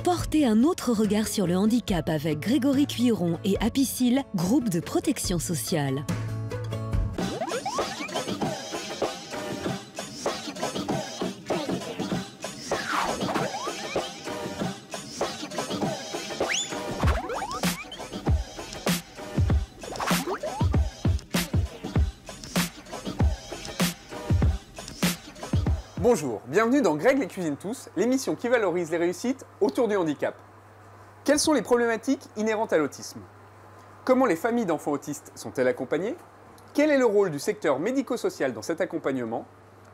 Portez un autre regard sur le handicap avec Grégory Cuiron et Apicil, groupe de protection sociale. Bonjour, bienvenue dans Greg les cuisine tous, l'émission qui valorise les réussites autour du handicap. Quelles sont les problématiques inhérentes à l'autisme? Comment les familles d'enfants autistes sont-elles accompagnées? Quel est le rôle du secteur médico-social dans cet accompagnement?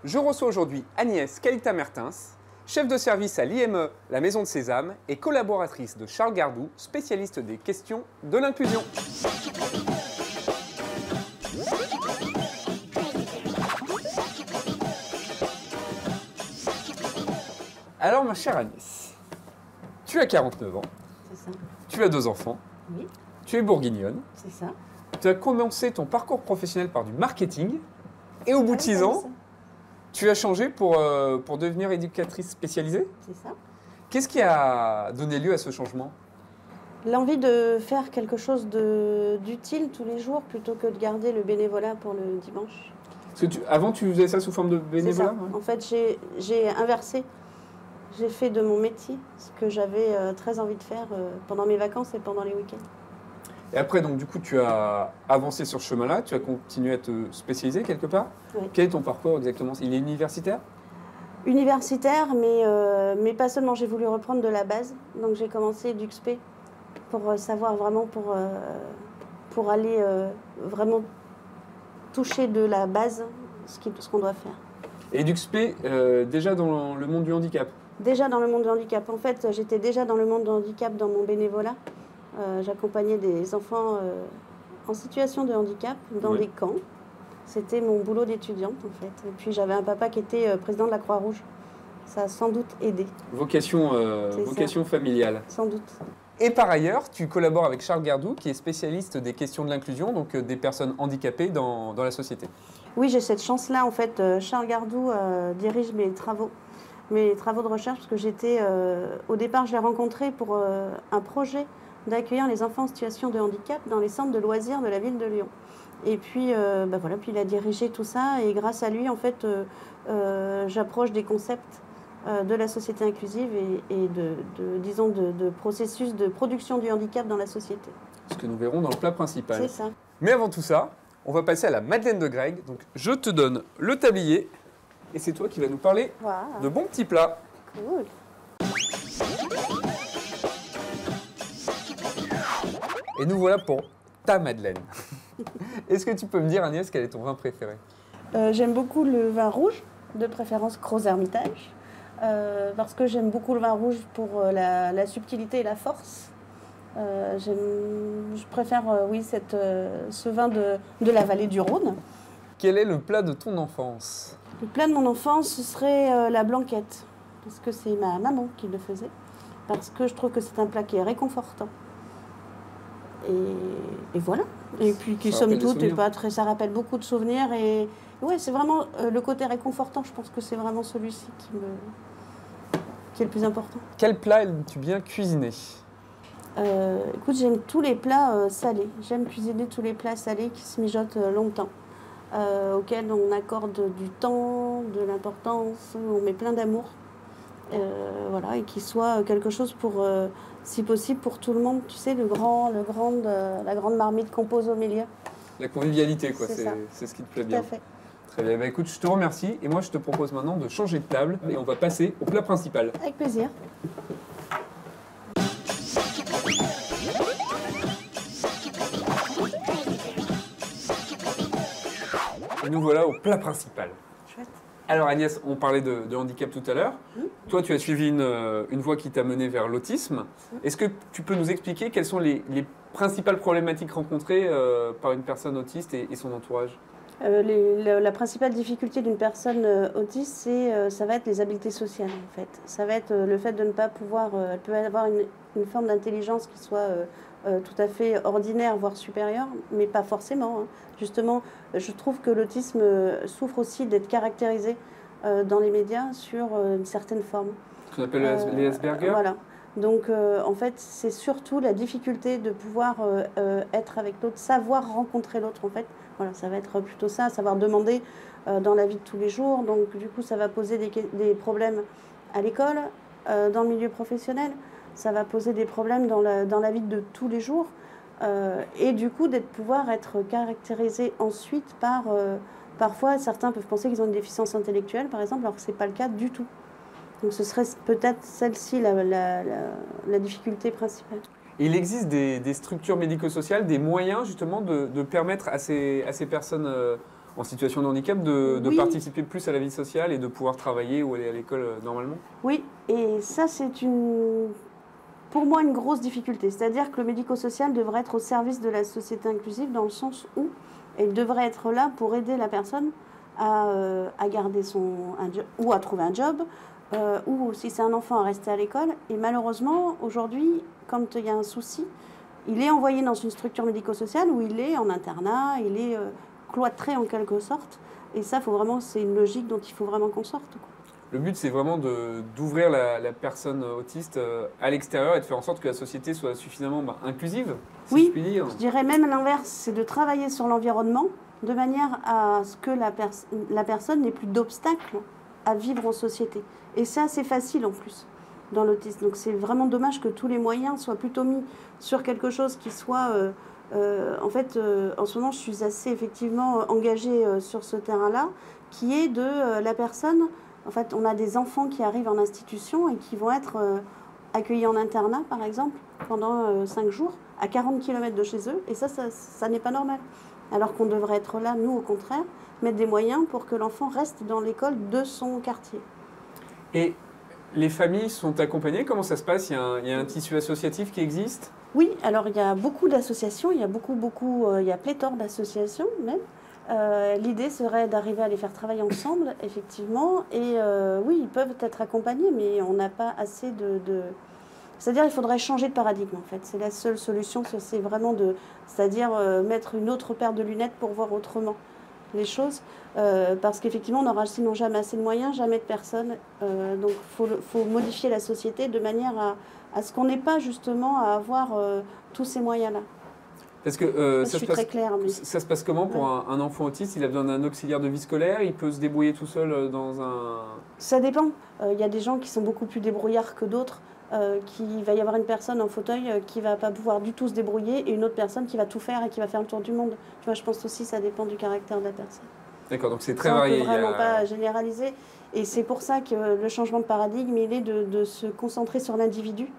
Je reçois aujourd'hui Agnès Calita-Mertens, chef de service à l'IME, la Maison de Sésame, et collaboratrice de Charles Gardou, spécialiste des questions de l'inclusion. Alors ma chère Agnès, tu as 49 ans, C'est ça. tu as 2 enfants, Oui, tu es bourguignonne, c'est ça. tu as commencé ton parcours professionnel par du marketing et au bout de 6 ans, tu as changé pour devenir éducatrice spécialisée. C'est ça. Qu'est-ce qui a donné lieu à ce changement? L'envie de faire quelque chose d'utile tous les jours plutôt que de garder le bénévolat pour le dimanche. Parce que avant tu faisais ça sous forme de bénévolat? C'est ça. En fait, j'ai inversé. J'ai fait de mon métier ce que j'avais très envie de faire pendant mes vacances et pendant les week-ends. Et après, donc du coup, tu as avancé sur ce chemin-là, tu as continué à te spécialiser quelque part. Oui. Quel est ton parcours exactement? Il est universitaire? Universitaire, mais pas seulement. J'ai voulu reprendre de la base. Donc j'ai commencé d'UXP pour savoir vraiment, pour aller vraiment toucher de la base ce qu'on doit faire. Et d'UXP, déjà dans le monde du handicap? Déjà dans le monde du handicap. En fait, j'étais déjà dans le monde du handicap dans mon bénévolat. J'accompagnais des enfants en situation de handicap dans des camps. C'était mon boulot d'étudiante, en fait. Et puis, j'avais un papa qui était président de la Croix-Rouge. Ça a sans doute aidé. Vocation familiale. Sans doute. Et par ailleurs, tu collabores avec Charles Gardou, qui est spécialiste des questions de l'inclusion, donc des personnes handicapées dans la société. Oui, j'ai cette chance-là. En fait, Charles Gardou dirige mes travaux de recherche, parce que au départ, je l'ai rencontré pour un projet d'accueillir les enfants en situation de handicap dans les centres de loisirs de la ville de Lyon. Et puis, puis il a dirigé tout ça, et grâce à lui, en fait, j'approche des concepts de la société inclusive et de processus de production du handicap dans la société. Ce que nous verrons dans le plat principal. C'est ça. Mais avant tout ça, on va passer à la Madeleine de Greg. Donc, je te donne le tablier, et c'est toi qui vas nous parler de bons petits plats. Cool. Et nous voilà pour ta Madeleine. Est-ce que tu peux me dire, Agnès, quel est ton vin préféré? J'aime beaucoup le vin rouge, de préférence Gros Hermitage, parce que j'aime beaucoup le vin rouge pour la subtilité et la force. Je préfère ce vin de la vallée du Rhône. Quel est le plat de ton enfance? Le plat de mon enfance, ce serait la blanquette, parce que c'est ma maman qui le faisait, parce que je trouve que c'est un plat qui est réconfortant. Et voilà. Et puis qui, somme toute, est pas très, ça rappelle beaucoup de souvenirs. Et ouais, c'est vraiment le côté réconfortant. Je pense que c'est vraiment celui-ci qui est le plus important. Quel plat aimes-tu bien cuisiner? Écoute, j'aime tous les plats salés. J'aime cuisiner tous les plats salés qui se mijotent longtemps, auxquels on accorde du temps, de l'importance, on met plein d'amour. Voilà, et qui soit quelque chose pour, si possible, pour tout le monde. Tu sais, la grande marmite qu'on pose au milieu. La convivialité, quoi. C'est ce qui te plaît bien. Tout à fait. Très bien. Bah, écoute, je te remercie. Et moi, je te propose maintenant de changer de table et on va passer au plat principal. Avec plaisir. Et nous voilà au plat principal. Chouette. Alors Agnès, on parlait de handicap tout à l'heure. Toi, tu as suivi une voie qui t'a mené vers l'autisme. Est-ce que tu peux nous expliquer quelles sont les principales problématiques rencontrées par une personne autiste et son entourage? La principale difficulté d'une personne autiste, ça va être les habiletés sociales, en fait. Ça va être le fait de ne pas pouvoir... elle peut avoir une forme d'intelligence qui soit tout à fait ordinaire, voire supérieure, mais pas forcément. Hein. Justement, je trouve que l'autisme souffre aussi d'être caractérisé dans les médias sur une certaine forme. Ce qu'on appelle les Asperger. Voilà. Donc en fait, c'est surtout la difficulté de pouvoir être avec l'autre, savoir rencontrer l'autre en fait. Voilà, ça va être plutôt ça, savoir demander dans la vie de tous les jours. Donc du coup, ça va poser des problèmes à l'école, dans le milieu professionnel. Ça va poser des problèmes dans la vie de tous les jours. Et du coup, pouvoir être caractérisé ensuite par... parfois, certains peuvent penser qu'ils ont une déficience intellectuelle, par exemple, alors que ce n'est pas le cas du tout. Donc ce serait peut-être celle-ci la difficulté principale. Il existe des structures médico-sociales, des moyens justement de permettre à ces personnes en situation de handicap de participer plus à la vie sociale et de pouvoir travailler ou aller à l'école normalement? Oui, et ça c'est pour moi une grosse difficulté. C'est-à-dire que le médico-social devrait être au service de la société inclusive dans le sens où il devrait être là pour aider la personne à garder un job ou à trouver un job, ou si c'est un enfant à rester à l'école. Et malheureusement, aujourd'hui, quand il y a un souci, il est envoyé dans une structure médico-sociale où il est en internat, il est cloîtré en quelque sorte. Et ça, c'est une logique dont il faut vraiment qu'on sorte, quoi. Le but, c'est vraiment d'ouvrir la personne autiste à l'extérieur et de faire en sorte que la société soit suffisamment inclusive, si je puis dire. Je dirais même l'inverse, c'est de travailler sur l'environnement de manière à ce que la personne n'ait plus d'obstacles à vivre en société. Et c'est assez facile en plus dans l'autisme. Donc c'est vraiment dommage que tous les moyens soient plutôt mis sur quelque chose qui soit... en fait, en ce moment, je suis assez effectivement engagée sur ce terrain-là, qui est de la personne... En fait, on a des enfants qui arrivent en institution et qui vont être accueillis en internat, par exemple, pendant 5 jours, à 40 km de chez eux. Et ça n'est pas normal. Alors qu'on devrait être là, nous, au contraire, mettre des moyens pour que l'enfant reste dans l'école de son quartier. Et les familles sont accompagnées? Comment ça se passe? Il y a un tissu associatif qui existe? Oui, alors il y a beaucoup d'associations, il y a pléthore d'associations même. L'idée serait d'arriver à les faire travailler ensemble, effectivement. Et oui, ils peuvent être accompagnés, mais on n'a pas assez C'est-à-dire qu'il faudrait changer de paradigme, en fait. C'est la seule solution, c'est vraiment c'est-à-dire mettre une autre paire de lunettes pour voir autrement les choses. Parce qu'effectivement, on n'aura sinon jamais assez de moyens, jamais de personnes. Donc, il faut modifier la société de manière à ce qu'on n'ait pas justement à avoir tous ces moyens-là. Parce que ça se passe comment pour un enfant autiste? Il a besoin d'un auxiliaire de vie scolaire? Il peut se débrouiller tout seul dans un... Ça dépend. Il y a des gens qui sont beaucoup plus débrouillards que d'autres. Il va y avoir une personne en fauteuil qui ne va pas pouvoir du tout se débrouiller et une autre personne qui va tout faire et qui va faire le tour du monde. Tu vois, je pense aussi que ça dépend du caractère de la personne. D'accord, donc c'est très varié. On ne peut vraiment pas généraliser. Et c'est pour ça que le changement de paradigme, il est de se concentrer sur l'individu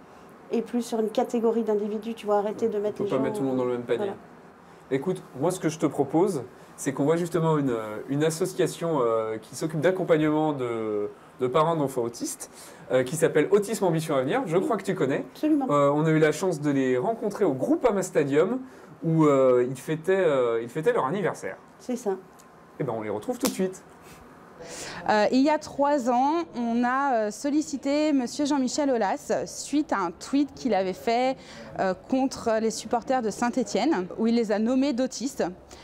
et plus sur une catégorie d'individus. Tu vois, arrêter de mettre les gens... On ne peut pas mettre tout le monde dans le même panier. Voilà. Écoute, moi ce que je te propose, c'est qu'on voit justement une association qui s'occupe d'accompagnement de parents d'enfants autistes, qui s'appelle Autisme Ambition Avenir. Je crois que tu connais. Absolument. On a eu la chance de les rencontrer au Groupama Stadium où ils fêtaient leur anniversaire. C'est ça. Et ben on les retrouve tout de suite. Il y a 3 ans, on a sollicité Monsieur Jean-Michel Aulas suite à un tweet qu'il avait fait contre les supporters de Saint-Étienne, où il les a nommés d'autistes.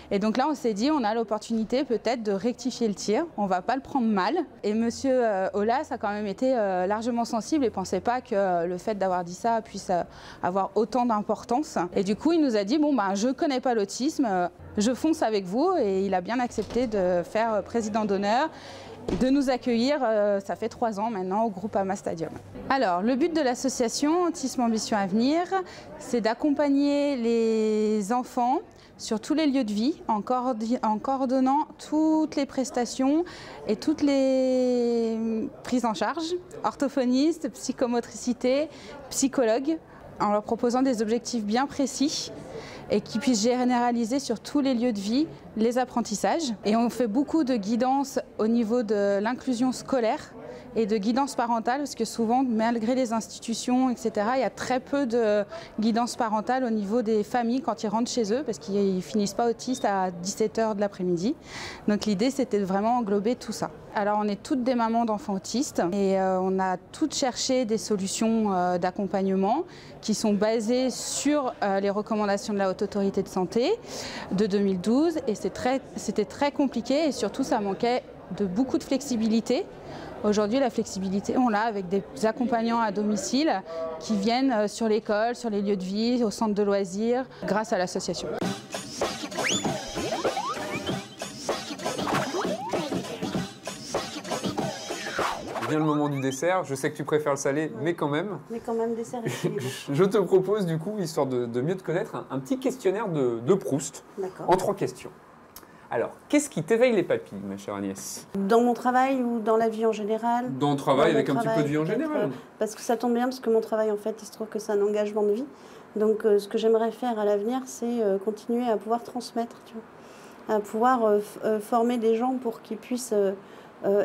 Et donc là, on s'est dit, on a l'opportunité peut-être de rectifier le tir, on ne va pas le prendre mal. Et Monsieur Aulas a quand même été largement sensible et ne pensait pas que le fait d'avoir dit ça puisse avoir autant d'importance. Et du coup, il nous a dit, bon, ben, je ne connais pas l'autisme, je fonce avec vous. Et il a bien accepté de faire président d'honneur, de nous accueillir, ça fait 3 ans maintenant, au Groupama Stadium. Alors, le but de l'association Autisme Ambition Avenir, c'est d'accompagner les enfants sur tous les lieux de vie, en coordonnant toutes les prestations et toutes les prises en charge, orthophonistes, psychomotricité, psychologues, en leur proposant des objectifs bien précis et qui puissent généraliser sur tous les lieux de vie les apprentissages. Et on fait beaucoup de guidance au niveau de l'inclusion scolaire et de guidance parentale, parce que souvent, malgré les institutions, etc., il y a très peu de guidance parentale au niveau des familles quand ils rentrent chez eux, parce qu'ils ne finissent pas autistes à 17 h de l'après-midi. Donc l'idée, c'était de vraiment englober tout ça. Alors on est toutes des mamans d'enfants autistes et on a toutes cherché des solutions d'accompagnement qui sont basées sur les recommandations de la Haute Autorité de Santé de 2012, et c'était très compliqué et surtout ça manquait de beaucoup de flexibilité. Aujourd'hui, la flexibilité, on l'a avec des accompagnants à domicile qui viennent sur l'école, sur les lieux de vie, au centre de loisirs, grâce à l'association. Vient le moment du dessert. Je sais que tu préfères le salé, mais quand même. Mais quand même, dessert équilibré. Je te propose du coup, histoire de mieux te connaître, un petit questionnaire de Proust en 3 questions. Alors, qu'est-ce qui t'éveille les papilles, ma chère Agnès? Dans mon travail ou dans la vie en général? Dans le travail, avec un petit peu de vie en général. Parce que ça tombe bien, parce que mon travail, en fait, il se trouve que c'est un engagement de vie. Donc, ce que j'aimerais faire à l'avenir, c'est continuer à pouvoir transmettre, tu vois, à pouvoir former des gens pour qu'ils puissent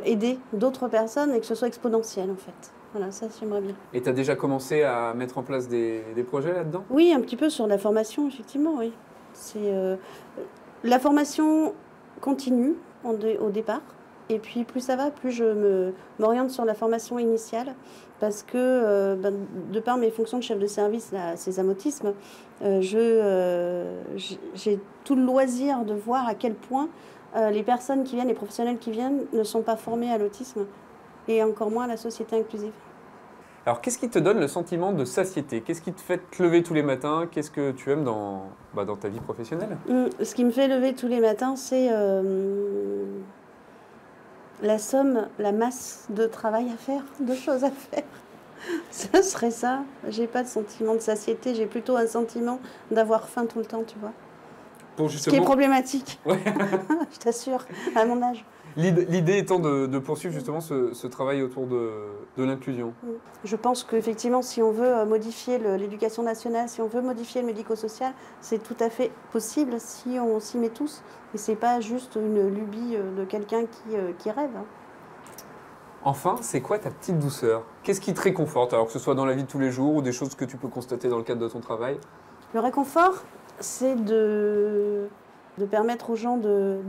aider d'autres personnes et que ce soit exponentiel, en fait. Voilà, ça, j'aimerais bien. Et tu as déjà commencé à mettre en place des projets là-dedans? Oui, un petit peu sur la formation, effectivement, oui. C'est... la formation continue au départ, et puis plus ça va, plus je m'oriente sur la formation initiale, parce que de par mes fonctions de chef de service à Sésame Autisme, j'ai tout le loisir de voir à quel point les personnes qui viennent, les professionnels qui viennent, ne sont pas formés à l'autisme, et encore moins à la société inclusive. Alors, qu'est-ce qui te donne le sentiment de satiété? Qu'est-ce qui te fait te lever tous les matins? Qu'est-ce que tu aimes dans ta vie professionnelle? Ce qui me fait lever tous les matins, c'est la somme, la masse de travail à faire, de choses à faire. Ce serait ça. J'ai pas de sentiment de satiété, j'ai plutôt un sentiment d'avoir faim tout le temps, tu vois. Pour justement... Ce qui est problématique, Ouais. je t'assure, à mon âge. L'idée étant de poursuivre justement ce travail autour de l'inclusion. Je pense qu'effectivement, si on veut modifier l'éducation nationale, si on veut modifier le médico-social, c'est tout à fait possible si on s'y met tous. Et ce n'est pas juste une lubie de quelqu'un qui rêve. Enfin, c'est quoi ta petite douceur? Qu'est-ce qui te réconforte, alors que ce soit dans la vie de tous les jours ou des choses que tu peux constater dans le cadre de ton travail? Le réconfort, c'est de permettre aux gens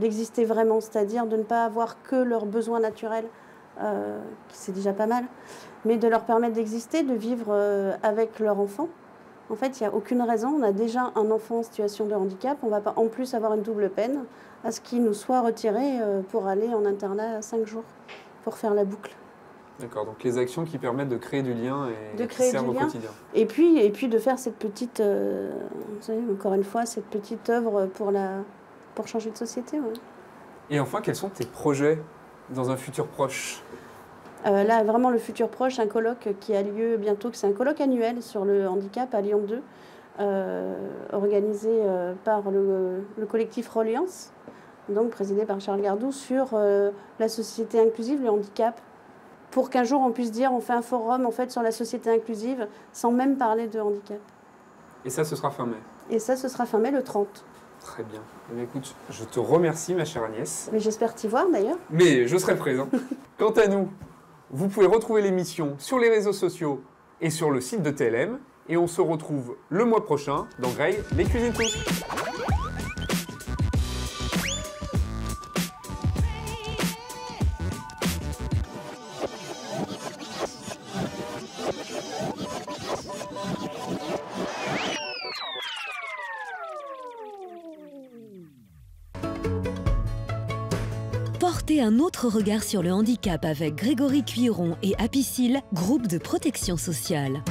d'exister vraiment, c'est-à-dire de ne pas avoir que leurs besoins naturels, c'est déjà pas mal, mais de leur permettre d'exister, de vivre avec leur enfant. En fait, il n'y a aucune raison, on a déjà un enfant en situation de handicap, on ne va pas en plus avoir une double peine à ce qu'il nous soit retiré pour aller en internat 5 jours, pour faire la boucle. D'accord, donc les actions qui permettent de créer du lien et qui servent au quotidien. Et puis de faire cette petite, vous savez, encore une fois, cette petite œuvre pour changer de société. Ouais. Et enfin, quels sont tes projets dans un futur proche? Là, vraiment, le futur proche, un colloque qui a lieu bientôt, c'est un colloque annuel sur le handicap à Lyon 2, organisé par le collectif Reliance, donc présidé par Charles Gardou, sur la société inclusive, le handicap, pour qu'un jour on puisse dire on fait un forum en fait, sur la société inclusive sans même parler de handicap. Et ça, ce sera fin mai? Et ça, ce sera fin mai, le 30. Très bien. Eh bien écoute, je te remercie, ma chère Agnès. Mais j'espère t'y voir d'ailleurs. Mais je serai présent. Quant à nous, vous pouvez retrouver l'émission sur les réseaux sociaux et sur le site de TLM. Et on se retrouve le mois prochain dans Grey, les cuisines tous. Portez un autre regard sur le handicap avec Grégory Cuiron et Apicil, groupe de protection sociale.